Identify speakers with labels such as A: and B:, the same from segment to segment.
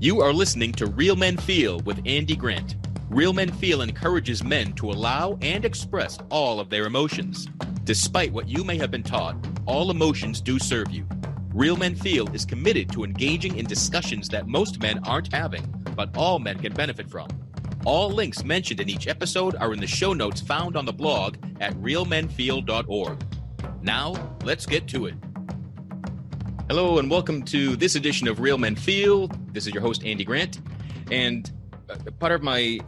A: You are listening to Real Men Feel with Andy Grant. Real Men Feel encourages men to allow and express all of their emotions. Despite what you may have been taught, all emotions do serve you. Real Men Feel is committed to engaging in discussions that most men aren't having, but all men can benefit from. All links mentioned in each episode are in the show notes found on the blog at realmenfeel.org. Now, let's get to it. Hello and welcome to this edition of Real Men Feel. This is your host, Andy Grant. And part of my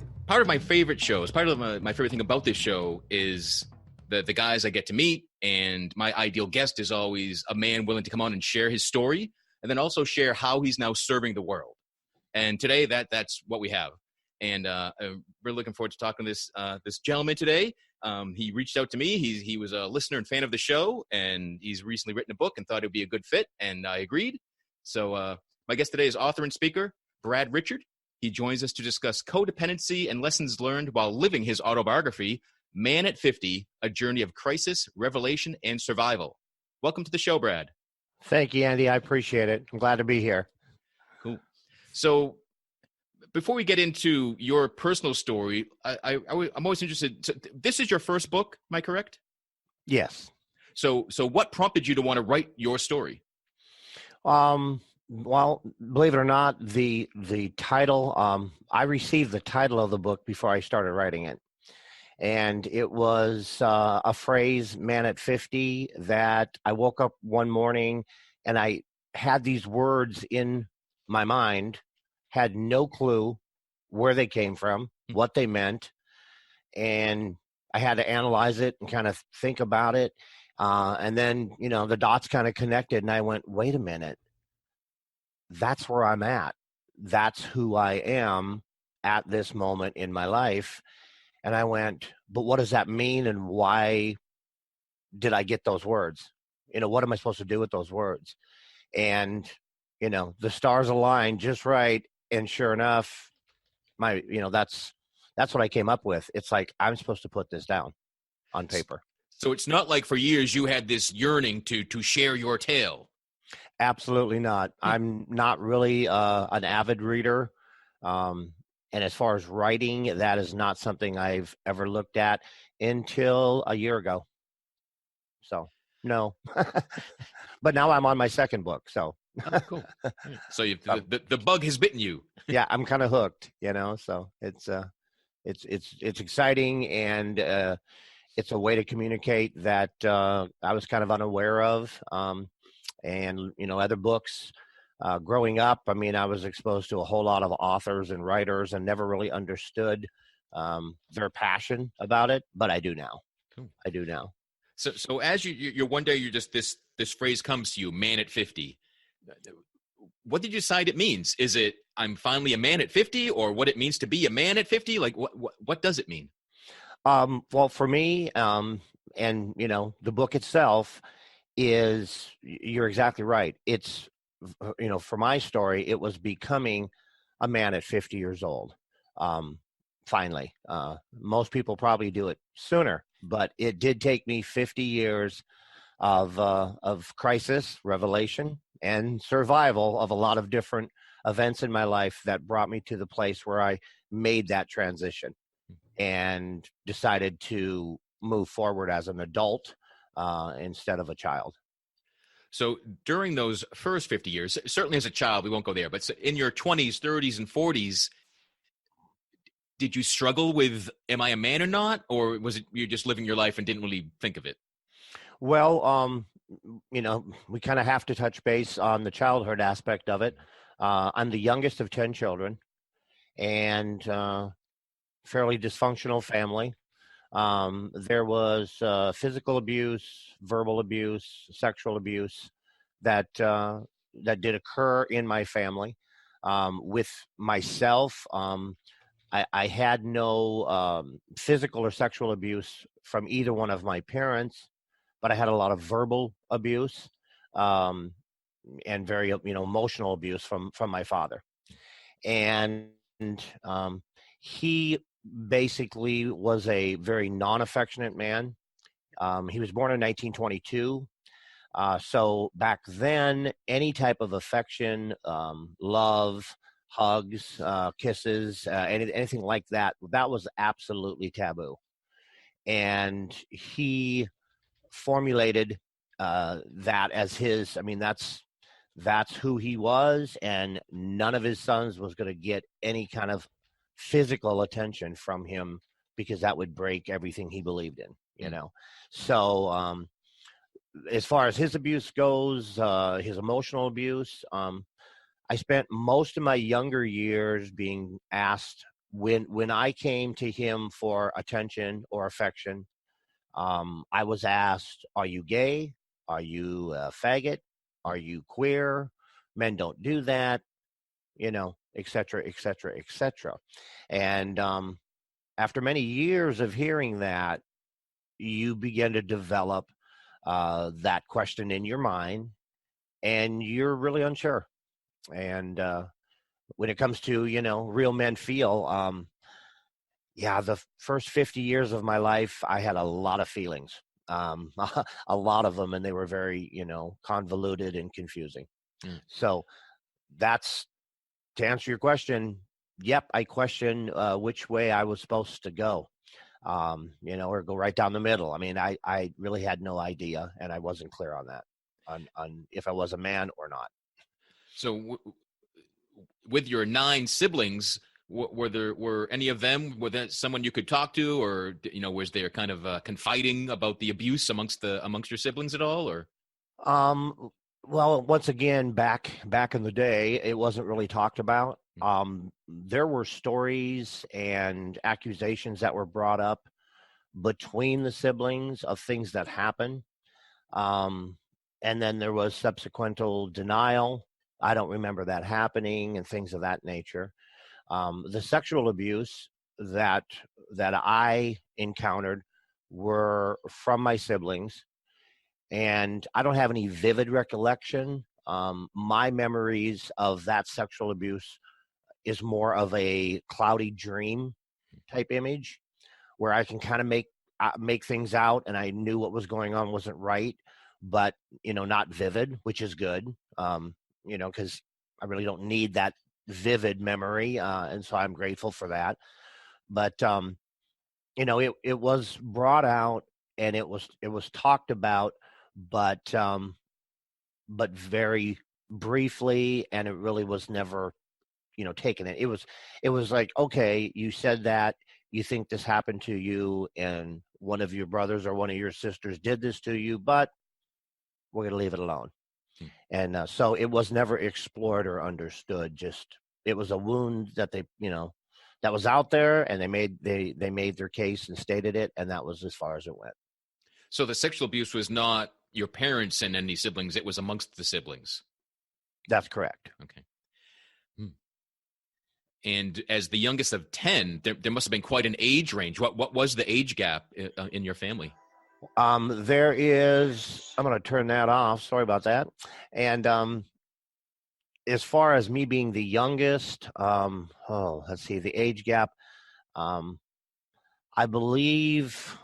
A: favorite shows, part of my favorite thing about this show is the guys I get to meet. And my ideal guest is always a man willing to come on and share his story and then also share how he's now serving the world. And today that's what we have. And we're looking forward to talking to this gentleman today. He reached out to me. He was a listener and fan of the show, and he's recently written a book and thought it would be a good fit, and I agreed. So my guest today is author and speaker, Brad Richard. He joins us to discuss codependency and lessons learned while living his autobiography, Man at 50, A Journey of Crisis, Revelation, and Survival. Welcome to the show, Brad.
B: Thank you, Andy. I appreciate it. I'm glad to be here.
A: Cool. So before we get into your personal story, I'm always interested. So this is your first book, am I correct?
B: Yes.
A: So what prompted you to want to write your story?
B: Well, believe it or not, the title, I received the title of the book before I started writing it. And it was a phrase, man at 50, that I woke up one morning and I had these words in my mind, had no clue where they came from, what they meant. And I had to analyze it and kind of think about it. And then, the dots kind of connected and I went, wait a minute, that's where I'm at. That's who I am at this moment in my life. And I went, but what does that mean? And why did I get those words? What am I supposed to do with those words? And, the stars aligned just right. And sure enough, that's what I came up with. It's like, I'm supposed to put this down on paper.
A: So it's not like for years you had this yearning to share your tale.
B: Absolutely not. I'm not really an avid reader. And as far as writing, that is not something I've ever looked at until a year ago. So, no. But now I'm on my second book, so.
A: Oh, cool. So the bug has bitten you.
B: Yeah, I'm kind of hooked, so it's exciting, and it's a way to communicate that I was kind of unaware of. And, other books. Growing up, I was exposed to a whole lot of authors and writers and never really understood their passion about it, but I do now.
A: Cool.
B: I do now.
A: So as you're one day, you're just this phrase comes to you, man at 50. What did you decide it means? Is it I'm finally a man at 50, or what it means to be a man at 50? Like what does it mean?
B: Well, for me, and the book itself is, you're exactly right. It's, for my story, it was becoming a man at 50 years old. Finally, most people probably do it sooner, but it did take me 50 years of crisis, revelation, and survival of a lot of different events in my life that brought me to the place where I made that transition and decided to move forward as an adult instead of a child.
A: So during those first 50 years, certainly as a child, we won't go there, but in your 20s, 30s, and 40s, did you struggle with, am I a man or not? Or was it you're just living your life and didn't really think of it?
B: Well, we kind of have to touch base on the childhood aspect of it. I'm the youngest of 10 children and fairly dysfunctional family. There was physical abuse, verbal abuse, sexual abuse that did occur in my family. With myself, I had no physical or sexual abuse from either one of my parents, but I had a lot of verbal abuse and very emotional abuse from my father. And he basically was a very non-affectionate man. He was born in 1922. So back then, any type of affection, love, hugs, kisses, anything like that. That was absolutely taboo. And he formulated that as his. I mean, that's who he was, and none of his sons was going to get any kind of physical attention from him because that would break everything he believed in. So as far as his abuse goes, his emotional abuse, I spent most of my younger years being asked when I came to him for attention or affection. I was asked, "Are you gay? Are you a faggot? Are you queer? Men don't do that," et cetera, et cetera, et cetera. And after many years of hearing that, you begin to develop that question in your mind, and you're really unsure. And when it comes to real men feel, yeah, the first 50 years of my life, I had a lot of feelings, a lot of them, and they were very convoluted and confusing. So that's to answer your question. Yep, I question which way I was supposed to go, or go right down the middle. I mean, I really had no idea, and I wasn't clear on that, on if I was a man or not.
A: So with your 9 siblings, were any of them, were there someone you could talk to, or was there kind of confiding about the abuse amongst your siblings at all, or?
B: Well, once again, back in the day, it wasn't really talked about. There were stories and accusations that were brought up between the siblings of things that happened. And then there was subsequent denial. I don't remember that happening and things of that nature. The sexual abuse that I encountered were from my siblings, and I don't have any vivid recollection. My memories of that sexual abuse is more of a cloudy dream type image, where I can kind of make things out, and I knew what was going on wasn't right, but not vivid, which is good. Because I really don't need that vivid memory, and so I'm grateful for that. But it was brought out, and it was talked about, but very briefly, and it really was never taken. It was like, okay, you said that you think this happened to you, and one of your brothers or one of your sisters did this to you, but we're going to leave it alone. And so it was never explored or understood. Just, it was a wound that they, that was out there, and they made their case and stated it, and that was as far as it went.
A: So the sexual abuse was not your parents and any siblings; it was amongst the siblings.
B: That's correct.
A: Okay. And as the youngest of 10, there must have been quite an age range. What was the age gap in your family?
B: There is, I'm going to turn that off. Sorry about that. And as far as me being the youngest, let's see, the age gap, I believe,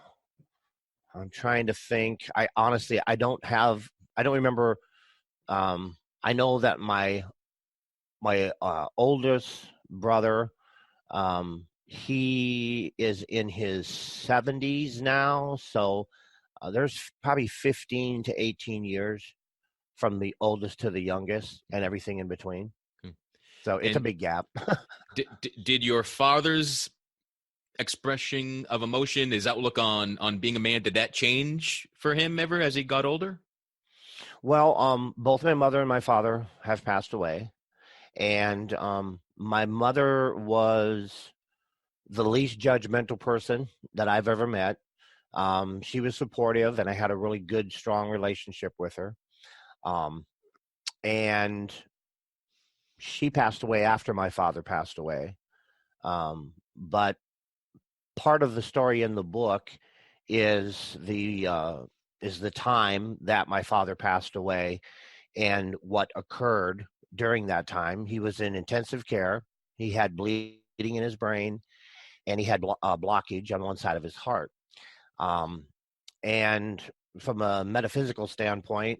B: I'm trying to think. I honestly, I don't remember. I know that my oldest brother, he is in his 70s now, so there's probably 15 to 18 years from the oldest to the youngest, and everything in between. So it's a big gap.
A: Did your father's expression of emotion, his outlook on being a man, did that change for him ever as he got older?
B: Well, both my mother and my father have passed away, and my mother was the least judgmental person that I've ever met. She was supportive, and I had a really good, strong relationship with her. And she passed away after my father passed away. But part of the story in the book is the time that my father passed away and what occurred during that time. He was in intensive care. He had bleeding in his brain, and he had a blockage on one side of his heart. And from a metaphysical standpoint,